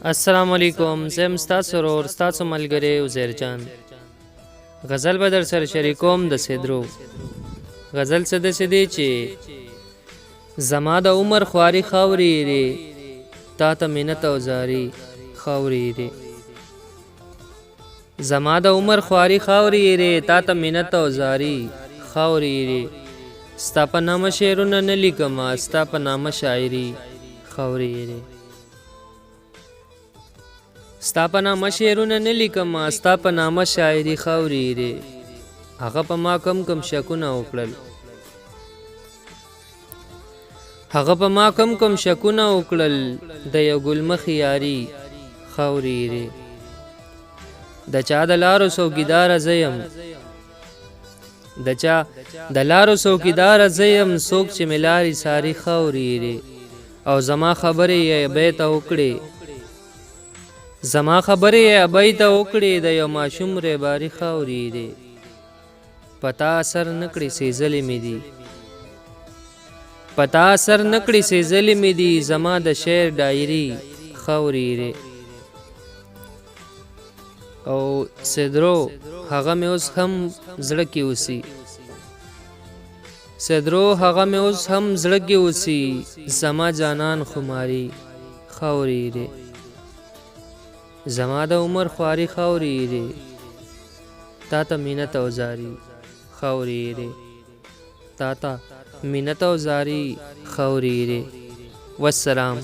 السلام علیکم. زم ستاسو ورور ستاسو ملګری عزیر جان. غزل به در سره شریکوم د سیدرو. غزل څه داسې دی چې زما د عمر خواري خاورې ری تا ته منت او زاري خاورې ری. زما د عمر خواري خاورې ری تا ته منت او زاري خاورې ری. ستا په نامه شعرونه نه لیکم، ستا په نامه شاعري خاورې ری. ستا په نامه شعرونه نه لیکم، ستا په نامه شاعري خاورې ری. هغه په ما کم شکونه وکړل، هغه په ما کم شکونه وکړل، د یو ګلمخې یاري خاورې ری. د چا د لارو څوکیداره زه یم، د چا د لارو څوکیداره زه یم، څوک چې مې لارې ساري خاورې ری. او زما خبرې یې ابۍ ته وکړې، زما خبرې یې ابۍ ته وکړې، د یو ماشوم ریباري خاورې ری. پتا اثر نکړي سېزلې مې دي، پتا اثر نکړي سېزلې مې دي، زما د شعر ډایري خاورې ری. او سیدرو هغه مې اوس هم زړه کې اوسي، سیدرو هغه مې اوس هم زړه کې اوسي، زما جانان خماري خاورې ری. زما د عمر خواري خاورې ری تا ته منت او زاري خاورې ری. تا ته منت او زاري خاورې ری. والسلام.